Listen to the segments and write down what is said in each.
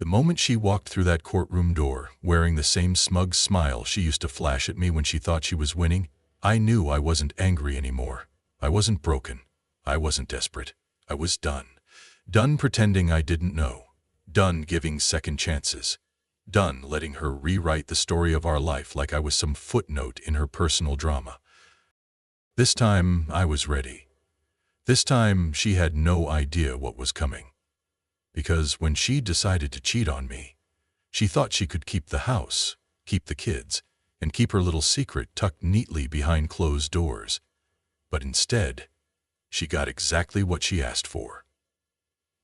The moment she walked through that courtroom door, wearing the same smug smile she used to flash at me when she thought she was winning, I knew I wasn't angry anymore. I wasn't broken. I wasn't desperate. I was done. Done pretending I didn't know. Done giving second chances. Done letting her rewrite the story of our life like I was some footnote in her personal drama. This time, I was ready. This time, she had no idea what was coming. Because when she decided to cheat on me, she thought she could keep the house, keep the kids, and keep her little secret tucked neatly behind closed doors. But instead, she got exactly what she asked for.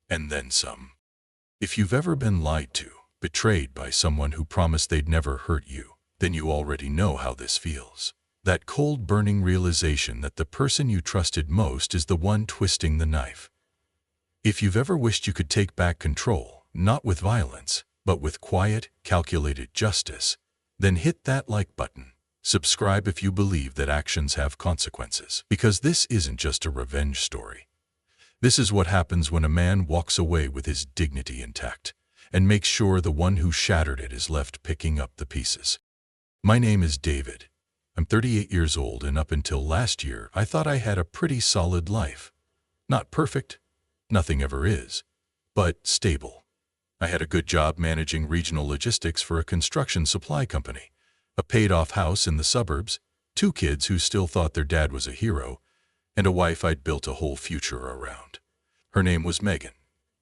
And then some. If you've ever been lied to, betrayed by someone who promised they'd never hurt you, then you already know how this feels. That cold burning realization that the person you trusted most is the one twisting the knife. If you've ever wished you could take back control, not with violence, but with quiet, calculated justice, then hit that like button. Subscribe if you believe that actions have consequences. Because this isn't just a revenge story. This is what happens when a man walks away with his dignity intact and makes sure the one who shattered it is left picking up the pieces. My name is David. I'm 38 years old, and up until last year, I thought I had a pretty solid life. Not perfect. Nothing ever is. But stable. I had a good job managing regional logistics for a construction supply company, a paid-off house in the suburbs, 2 kids who still thought their dad was a hero, and a wife I'd built a whole future around. Her name was Megan.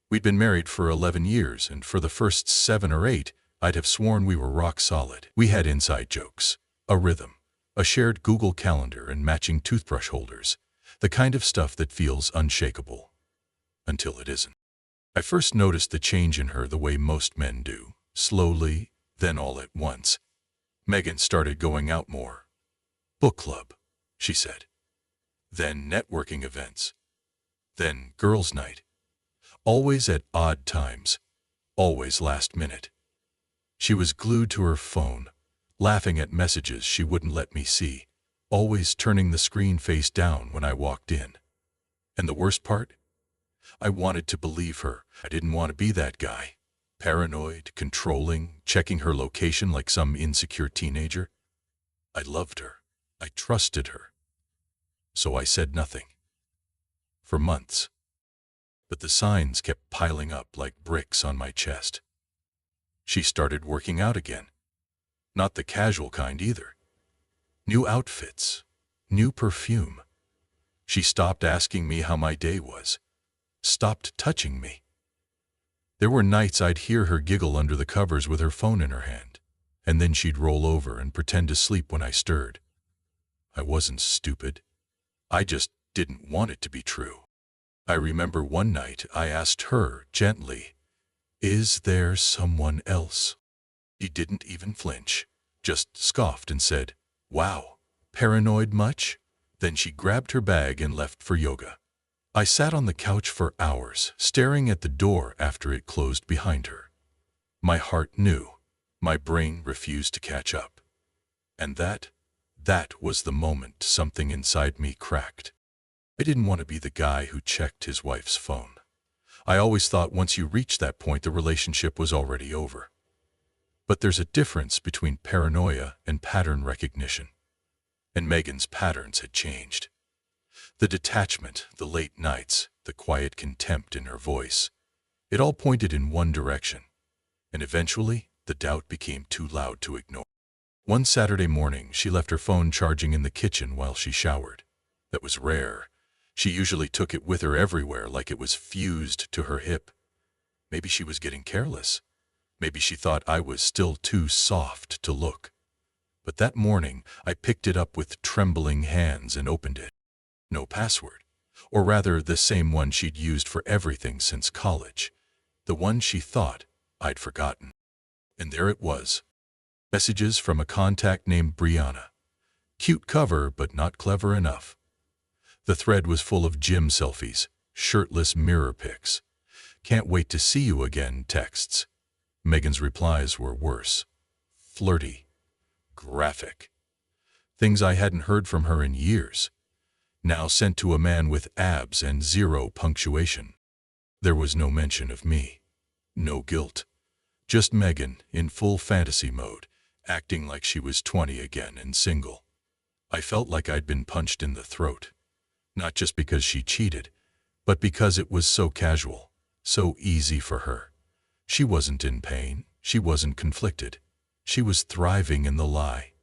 We'd been married for 11 years, and for the first 7 or 8, I'd have sworn we were rock solid. We had inside jokes, a rhythm, a shared Google Calendar, and matching toothbrush holders, the kind of stuff that feels unshakable. Until it isn't. I first noticed the change in her the way most men do, slowly, then all at once. Megan started going out more. Book club, she said. Then networking events. Then girls' night. Always at odd times. Always last minute. She was glued to her phone, laughing at messages she wouldn't let me see, always turning the screen face down when I walked in. And the worst part? I wanted to believe her. I didn't want to be that guy. Paranoid, controlling, checking her location like some insecure teenager. I loved her. I trusted her. So I said nothing. For months. But the signs kept piling up like bricks on my chest. She started working out again. Not the casual kind either. New outfits. New perfume. She stopped asking me how my day was. Stopped touching me. There were nights I'd hear her giggle under the covers with her phone in her hand, and then she'd roll over and pretend to sleep when I stirred. I wasn't stupid. I just didn't want it to be true. I remember one night I asked her gently, "Is there someone else?" She didn't even flinch, just scoffed and said, "Wow, paranoid much?" Then she grabbed her bag and left for yoga. I sat on the couch for hours, staring at the door after it closed behind her. My heart knew. My brain refused to catch up. And that was the moment something inside me cracked. I didn't want to be the guy who checked his wife's phone. I always thought once you reached that point, the relationship was already over. But there's a difference between paranoia and pattern recognition. And Megan's patterns had changed. The detachment, the late nights, the quiet contempt in her voice, it all pointed in one direction. And eventually, the doubt became too loud to ignore. One Saturday morning, she left her phone charging in the kitchen while she showered. That was rare. She usually took it with her everywhere like it was fused to her hip. Maybe she was getting careless. Maybe she thought I was still too soft to look. But that morning, I picked it up with trembling hands and opened it. No password. Or rather, the same one she'd used for everything since college. The one she thought I'd forgotten. And there it was. Messages from a contact named Brianna. Cute cover, but not clever enough. The thread was full of gym selfies, shirtless mirror pics. "Can't wait to see you again" texts. Megan's replies were worse. Flirty. Graphic. Things I hadn't heard from her in years. Now sent to a man with abs and 0 punctuation. There was no mention of me. No guilt. Just Megan, in full fantasy mode, acting like she was 20 again and single. I felt like I'd been punched in the throat. Not just because she cheated, but because it was so casual, so easy for her. She wasn't in pain, she wasn't conflicted. She was thriving in the lie.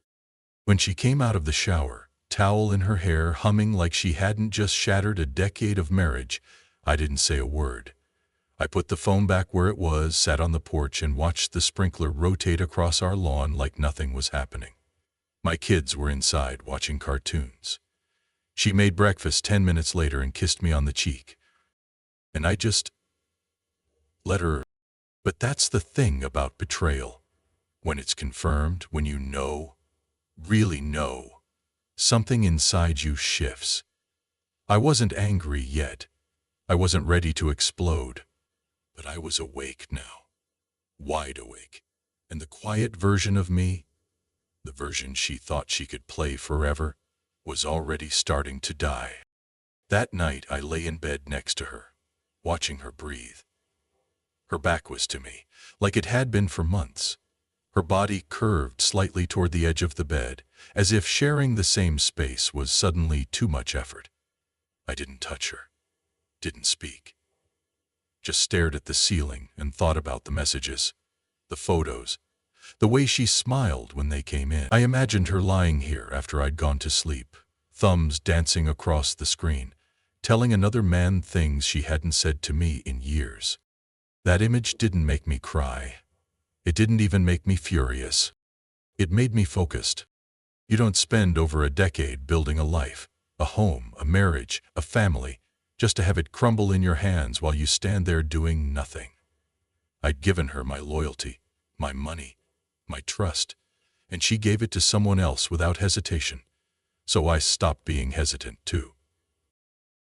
When she came out of the shower, towel in her hair, humming like she hadn't just shattered a decade of marriage, I didn't say a word. I put the phone back where it was, sat on the porch, and watched the sprinkler rotate across our lawn like nothing was happening. My kids were inside watching cartoons. She made breakfast 10 minutes later and kissed me on the cheek. And I just let her. But that's the thing about betrayal. When it's confirmed, when you know, really know, something inside you shifts. I wasn't angry yet. I wasn't ready to explode. But I was awake now. Wide awake. And the quiet version of me, the version she thought she could play forever, was already starting to die. That night I lay in bed next to her, watching her breathe. Her back was to me, like it had been for months. Her body curved slightly toward the edge of the bed, as if sharing the same space was suddenly too much effort. I didn't touch her, didn't speak. Just stared at the ceiling and thought about the messages, the photos, the way she smiled when they came in. I imagined her lying here after I'd gone to sleep, thumbs dancing across the screen, telling another man things she hadn't said to me in years. That image didn't make me cry. It didn't even make me furious. It made me focused. You don't spend over a decade building a life, a home, a marriage, a family, just to have it crumble in your hands while you stand there doing nothing. I'd given her my loyalty, my money, my trust, and she gave it to someone else without hesitation. So I stopped being hesitant too.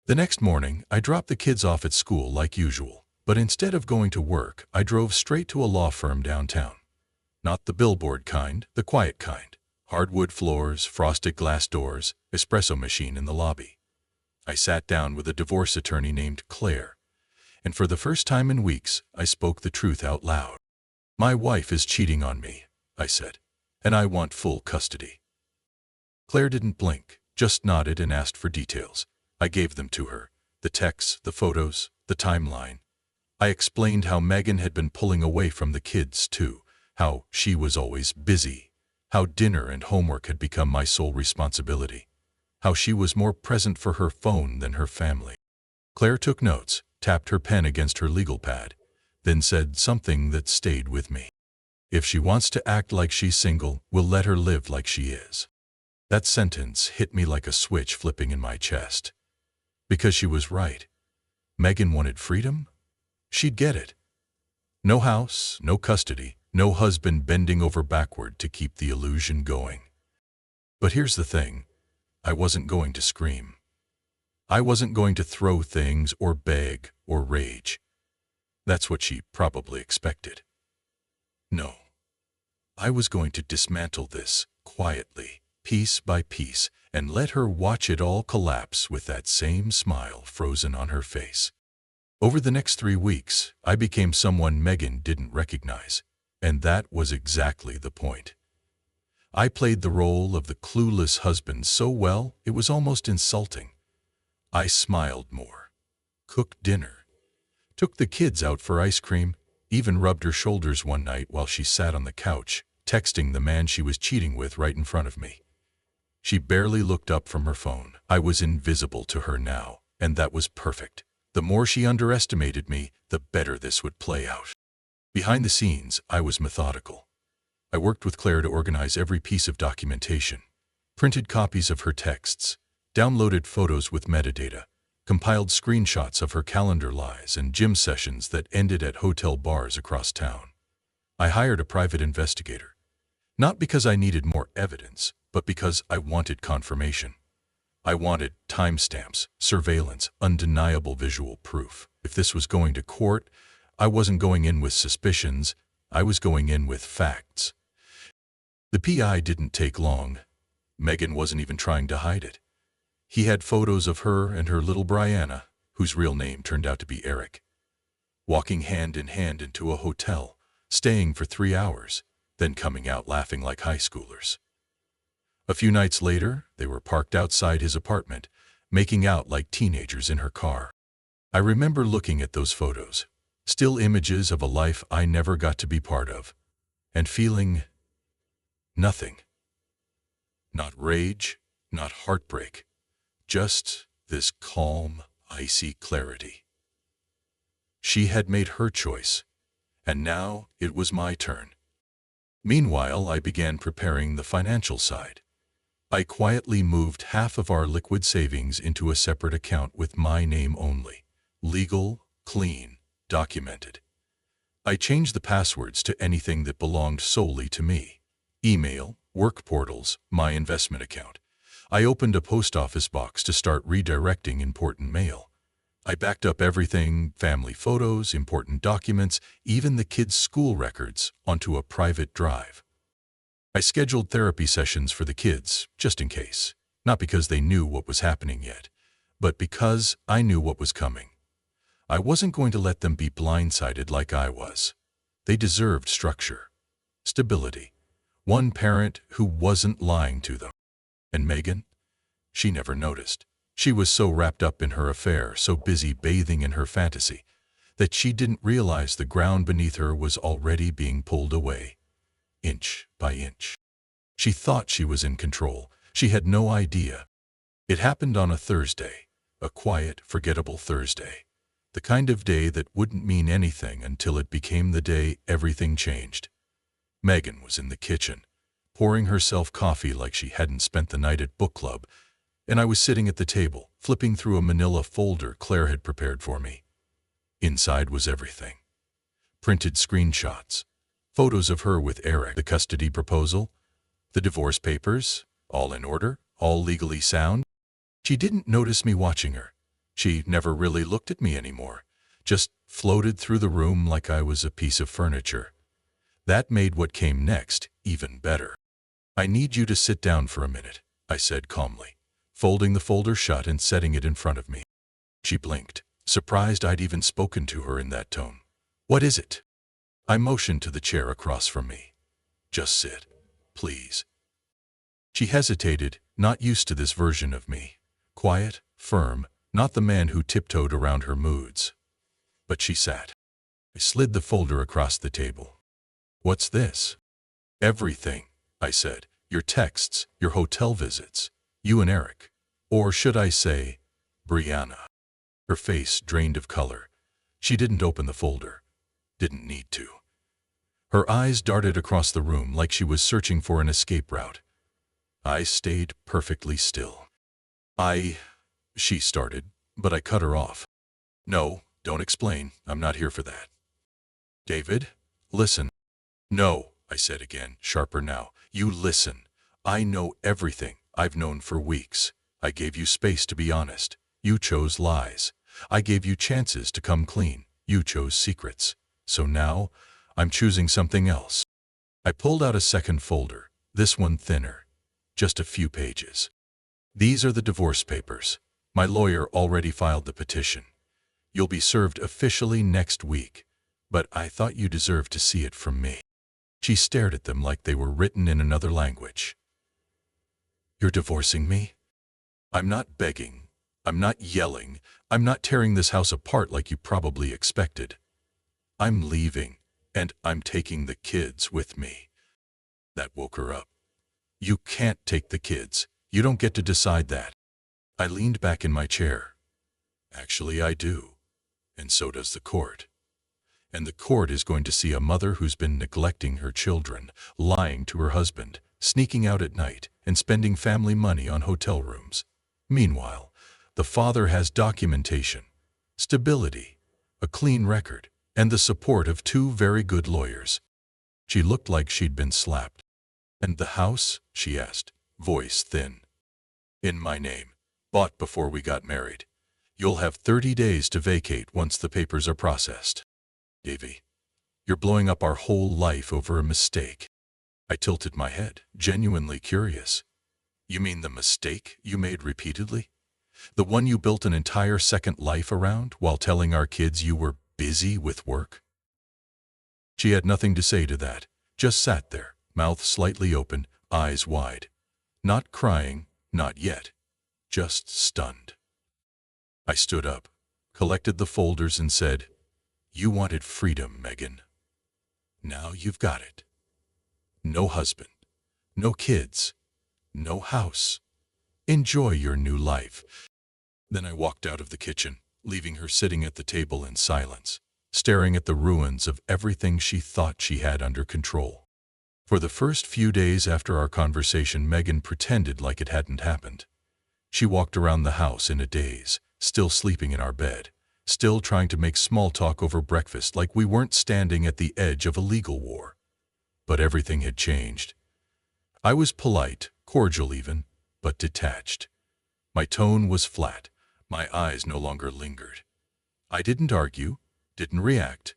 The next morning, I dropped the kids off at school like usual, but instead of going to work, I drove straight to a law firm downtown. Not the billboard kind, the quiet kind. Hardwood floors, frosted glass doors, espresso machine in the lobby. I sat down with a divorce attorney named Claire, and for the first time in weeks, I spoke the truth out loud. My wife is cheating on me, I said, and I want full custody. Claire didn't blink, just nodded and asked for details. I gave them to her, the texts, the photos, the timeline. I explained how Megan had been pulling away from the kids too, how she was always busy, how dinner and homework had become my sole responsibility, how she was more present for her phone than her family. Claire took notes, tapped her pen against her legal pad, then said something that stayed with me. If she wants to act like she's single, we'll let her live like she is. That sentence hit me like a switch flipping in my chest. Because she was right. Megan wanted freedom? She'd get it. No house, no custody, no husband bending over backward to keep the illusion going. But here's the thing. I wasn't going to scream. I wasn't going to throw things or beg or rage. That's what she probably expected. No. I was going to dismantle this quietly, piece by piece, and let her watch it all collapse with that same smile frozen on her face. Over the next 3 weeks, I became someone Megan didn't recognize, and that was exactly the point. I played the role of the clueless husband so well it was almost insulting. I smiled more, cooked dinner, took the kids out for ice cream, even rubbed her shoulders one night while she sat on the couch, texting the man she was cheating with right in front of me. She barely looked up from her phone. I was invisible to her now, and that was perfect. The more she underestimated me, the better this would play out. Behind the scenes, I was methodical. I worked with Claire to organize every piece of documentation, printed copies of her texts, downloaded photos with metadata, compiled screenshots of her calendar lies and gym sessions that ended at hotel bars across town. I hired a private investigator, not because I needed more evidence, but because I wanted confirmation. I wanted timestamps, surveillance, undeniable visual proof. If this was going to court, I wasn't going in with suspicions, I was going in with facts. The PI didn't take long. Megan wasn't even trying to hide it. He had photos of her and her little Brianna, whose real name turned out to be Eric, walking hand in hand into a hotel, staying for 3 hours, then coming out laughing like high schoolers. A few nights later, they were parked outside his apartment, making out like teenagers in her car. I remember looking at those photos, still images of a life I never got to be part of, and feeling nothing. Not rage, not heartbreak, just this calm, icy clarity. She had made her choice, and now it was my turn. Meanwhile, I began preparing the financial side. I quietly moved half of our liquid savings into a separate account with my name only. Legal, clean, documented. I changed the passwords to anything that belonged solely to me. Email, work portals, my investment account. I opened a post office box to start redirecting important mail. I backed up everything, family photos, important documents, even the kids' school records, onto a private drive. I scheduled therapy sessions for the kids, just in case. Not because they knew what was happening yet, but because I knew what was coming. I wasn't going to let them be blindsided like I was. They deserved structure, stability, one parent who wasn't lying to them. And Megan? She never noticed. She was so wrapped up in her affair, so busy bathing in her fantasy, that she didn't realize the ground beneath her was already being pulled away, inch by inch. She thought she was in control. She had no idea. It happened on a Thursday, a quiet, forgettable Thursday. The kind of day that wouldn't mean anything until it became the day everything changed. Megan was in the kitchen, pouring herself coffee like she hadn't spent the night at book club, and I was sitting at the table, flipping through a manila folder Claire had prepared for me. Inside was everything. Printed screenshots, photos of her with Eric, the custody proposal, the divorce papers, all in order, all legally sound. She didn't notice me watching her. She never really looked at me anymore, just floated through the room like I was a piece of furniture. That made what came next even better. "I need you to sit down for a minute," I said calmly, folding the folder shut and setting it in front of me. She blinked, surprised I'd even spoken to her in that tone. "What is it?" I motioned to the chair across from me. "Just sit, please." She hesitated, not used to this version of me. Quiet, firm, not the man who tiptoed around her moods. But she sat. I slid the folder across the table. "What's this?" "Everything," I said. "Your texts, your hotel visits, you and Eric. Or should I say, Brianna." Her face drained of color. She didn't open the folder. Didn't need to. Her eyes darted across the room like she was searching for an escape route. I stayed perfectly still. She started, but I cut her off. "No, don't explain. I'm not here for that." "David, listen." "No," I said again, sharper now. "You listen. I know everything. I've known for weeks. I gave you space to be honest. You chose lies. I gave you chances to come clean. You chose secrets. So now, I'm choosing something else." I pulled out a second folder, this one thinner, just a few pages. "These are the divorce papers. My lawyer already filed the petition. You'll be served officially next week, but I thought you deserved to see it from me." She stared at them like they were written in another language. "You're divorcing me?" "I'm not begging. I'm not yelling. I'm not tearing this house apart like you probably expected. I'm leaving, and I'm taking the kids with me." That woke her up. "You can't take the kids. You don't get to decide that." I leaned back in my chair. "Actually, I do. And so does the court. And the court is going to see a mother who's been neglecting her children, lying to her husband, sneaking out at night, and spending family money on hotel rooms. Meanwhile, the father has documentation, stability, a clean record, and the support of two very good lawyers." She looked like she'd been slapped. "And the house?" she asked, voice thin. "In my name. Bought before we got married. You'll have 30 days to vacate once the papers are processed." "Davy, you're blowing up our whole life over a mistake." I tilted my head, genuinely curious. "You mean the mistake you made repeatedly? The one you built an entire second life around while telling our kids you were busy with work?" She had nothing to say to that, just sat there, mouth slightly open, eyes wide. Not crying, not yet. Just stunned. I stood up, collected the folders and said, "You wanted freedom, Megan. Now you've got it. No husband, no kids, no house. Enjoy your new life." Then I walked out of the kitchen, leaving her sitting at the table in silence, staring at the ruins of everything she thought she had under control. For the first few days after our conversation, Megan pretended like it hadn't happened. She walked around the house in a daze, still sleeping in our bed, still trying to make small talk over breakfast like we weren't standing at the edge of a legal war. But everything had changed. I was polite, cordial even, but detached. My tone was flat. My eyes no longer lingered. I didn't argue, didn't react,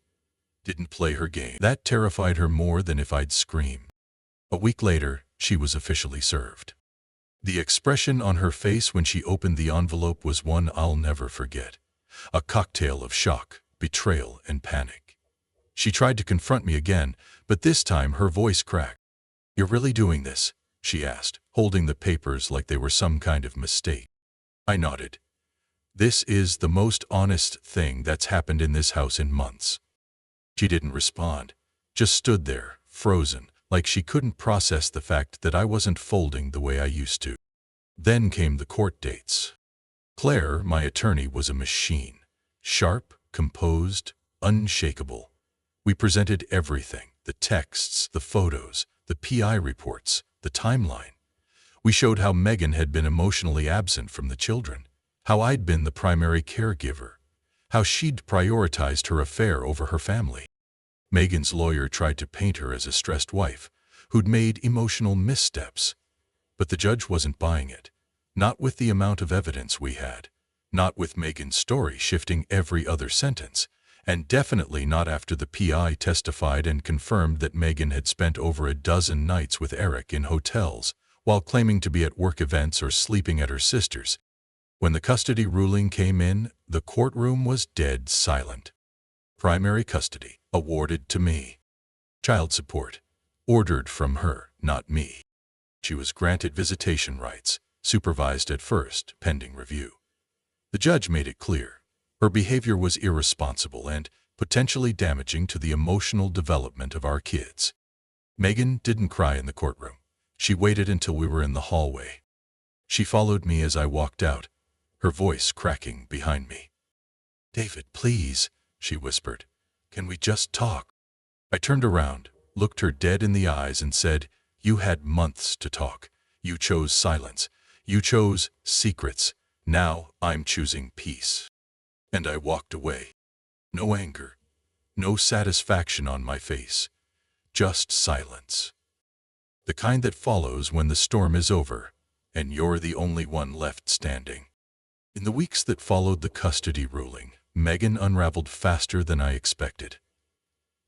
didn't play her game. That terrified her more than if I'd scream. A week later, she was officially served. The expression on her face when she opened the envelope was one I'll never forget. A cocktail of shock, betrayal, and panic. She tried to confront me again, but this time her voice cracked. "You're really doing this?" she asked, holding the papers like they were some kind of mistake. I nodded. "This is the most honest thing that's happened in this house in months." She didn't respond, just stood there, frozen, like she couldn't process the fact that I wasn't folding the way I used to. Then came the court dates. Claire, my attorney, was a machine. Sharp, composed, unshakable. We presented everything, the texts, the photos, the PI reports, the timeline. We showed how Megan had been emotionally absent from the children, how I'd been the primary caregiver, how she'd prioritized her affair over her family. Megan's lawyer tried to paint her as a stressed wife who'd made emotional missteps, but the judge wasn't buying it. Not with the amount of evidence we had, not with Megan's story shifting every other sentence, and definitely not after the PI testified and confirmed that Megan had spent over a dozen nights with Eric in hotels while claiming to be at work events or sleeping at her sister's. When the custody ruling came in, the courtroom was dead silent. Primary custody, awarded to me. Child support, ordered from her, not me. She was granted visitation rights, supervised at first, pending review. The judge made it clear. Her behavior was irresponsible and potentially damaging to the emotional development of our kids. Megan didn't cry in the courtroom. She waited until we were in the hallway. She followed me as I walked out, her voice cracking behind me. "David, please," she whispered. "Can we just talk?" I turned around, looked her dead in the eyes and said, "You had months to talk. You chose silence. You chose secrets. Now I'm choosing peace." And I walked away. No anger, no satisfaction on my face, just silence. The kind that follows when the storm is over and you're the only one left standing. In the weeks that followed the custody ruling, Megan unraveled faster than I expected.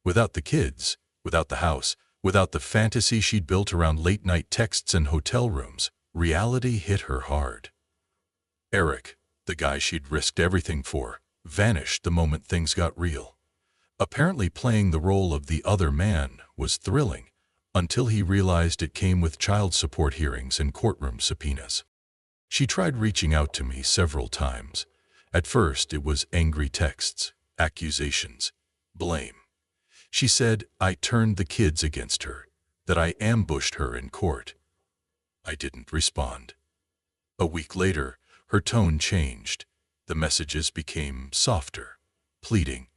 Without the kids, without the house, without the fantasy she'd built around late-night texts and hotel rooms, reality hit her hard. Eric, the guy she'd risked everything for, vanished the moment things got real. Apparently playing the role of the other man was thrilling, until he realized it came with child support hearings and courtroom subpoenas. She tried reaching out to me several times. At first it was angry texts, accusations, blame. She said I turned the kids against her, that I ambushed her in court. I didn't respond. A week later, her tone changed. The messages became softer, pleading.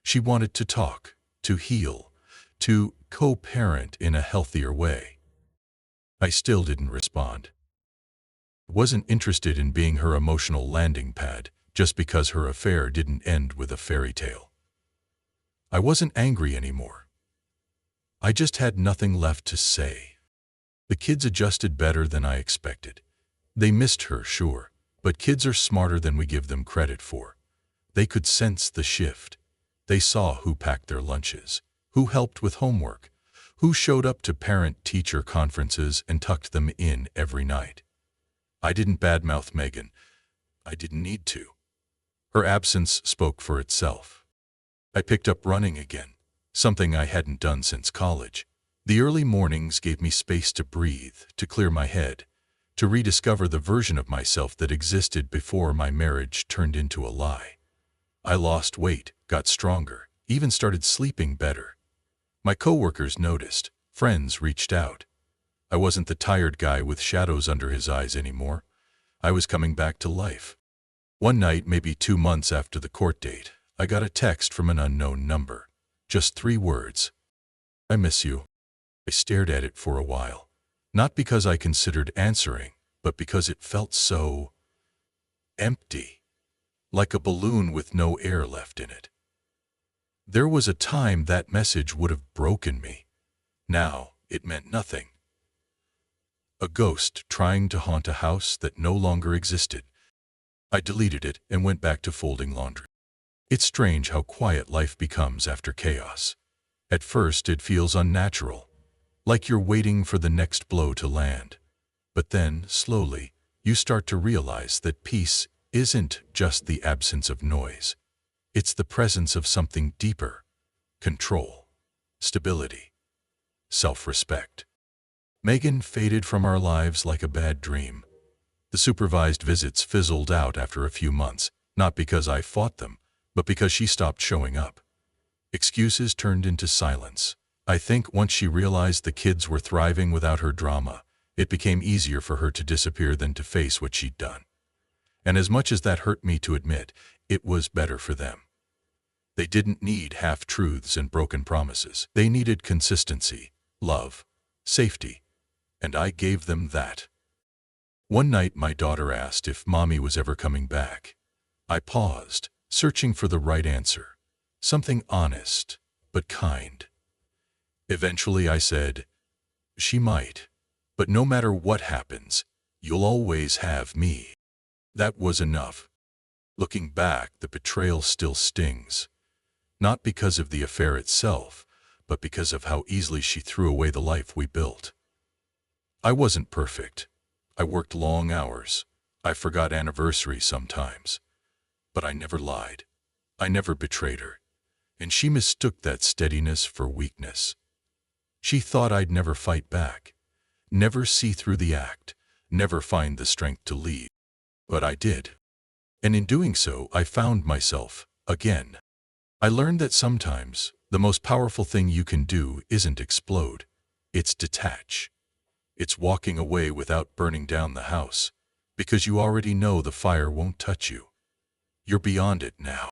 She wanted to talk, to heal, to co-parent in a healthier way. I still didn't respond. I wasn't interested in being her emotional landing pad just because her affair didn't end with a fairy tale. I wasn't angry anymore. I just had nothing left to say. The kids adjusted better than I expected. They missed her, sure, but kids are smarter than we give them credit for. They could sense the shift. They saw who packed their lunches, who helped with homework, who showed up to parent-teacher conferences and tucked them in every night. I didn't badmouth Megan. I didn't need to. Her absence spoke for itself. I picked up running again, something I hadn't done since college. The early mornings gave me space to breathe, to clear my head, to rediscover the version of myself that existed before my marriage turned into a lie. I lost weight, got stronger, even started sleeping better. My coworkers noticed, friends reached out. I wasn't the tired guy with shadows under his eyes anymore. I was coming back to life. One night, maybe 2 months after the court date, I got a text from an unknown number. Just 3 words. I miss you. I stared at it for a while. Not because I considered answering, but because it felt so empty. Like a balloon with no air left in it. There was a time that message would have broken me. Now, it meant nothing. A ghost trying to haunt a house that no longer existed. I deleted it and went back to folding laundry. It's strange how quiet life becomes after chaos. At first, it feels unnatural, like you're waiting for the next blow to land. But then, slowly, you start to realize that peace isn't just the absence of noise. It's the presence of something deeper: control, stability, self-respect. Megan faded from our lives like a bad dream. The supervised visits fizzled out after a few months, not because I fought them, but because she stopped showing up. Excuses turned into silence. I think once she realized the kids were thriving without her drama, it became easier for her to disappear than to face what she'd done. And as much as that hurt me to admit, it was better for them. They didn't need half-truths and broken promises. They needed consistency, love, safety, and I gave them that. One night my daughter asked if Mommy was ever coming back. I paused, searching for the right answer. Something honest, but kind. Eventually I said, "She might, but no matter what happens, you'll always have me." That was enough. Looking back, the betrayal still stings. Not because of the affair itself, but because of how easily she threw away the life we built. I wasn't perfect. I worked long hours. I forgot anniversaries sometimes. But I never lied. I never betrayed her. And she mistook that steadiness for weakness. She thought I'd never fight back, never see through the act, never find the strength to leave. But I did. And in doing so, I found myself again. I learned that sometimes the most powerful thing you can do isn't explode. It's detach. It's walking away without burning down the house, because you already know the fire won't touch you. You're beyond it now.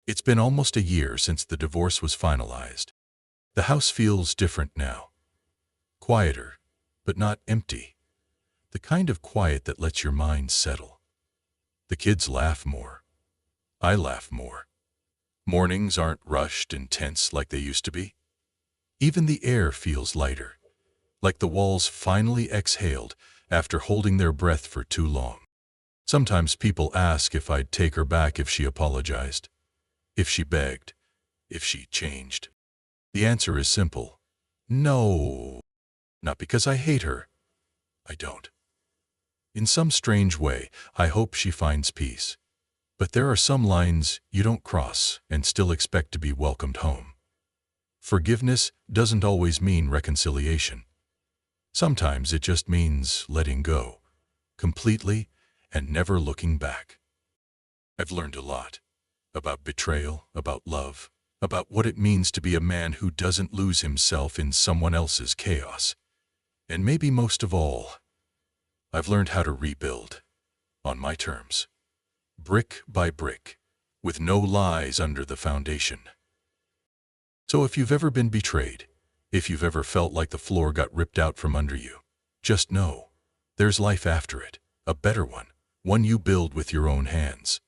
It's been almost a year since the divorce was finalized. The house feels different now. Quieter, but not empty. The kind of quiet that lets your mind settle. The kids laugh more. I laugh more. Mornings aren't rushed and tense like they used to be. Even the air feels lighter, like the walls finally exhaled after holding their breath for too long. Sometimes people ask if I'd take her back if she apologized, if she begged, if she changed. The answer is simple: no. Not because I hate her. I don't. In some strange way, I hope she finds peace. But there are some lines you don't cross and still expect to be welcomed home. Forgiveness doesn't always mean reconciliation. Sometimes it just means letting go, completely and never looking back. I've learned a lot about betrayal, about love, about what it means to be a man who doesn't lose himself in someone else's chaos. And maybe most of all, I've learned how to rebuild on my terms, brick by brick, with no lies under the foundation. So if you've ever been betrayed, if you've ever felt like the floor got ripped out from under you, just know there's life after it, a better one you build with your own hands.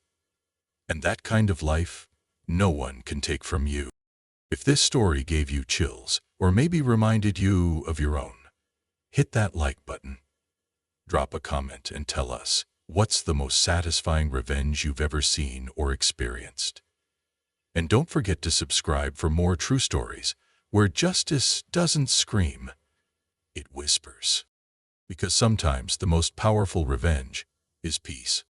And that kind of life, no one can take from you. If this story gave you chills, or maybe reminded you of your own, hit that like button. Drop a comment and tell us, what's the most satisfying revenge you've ever seen or experienced? And don't forget to subscribe for more true stories where justice doesn't scream, it whispers. Because sometimes the most powerful revenge is peace.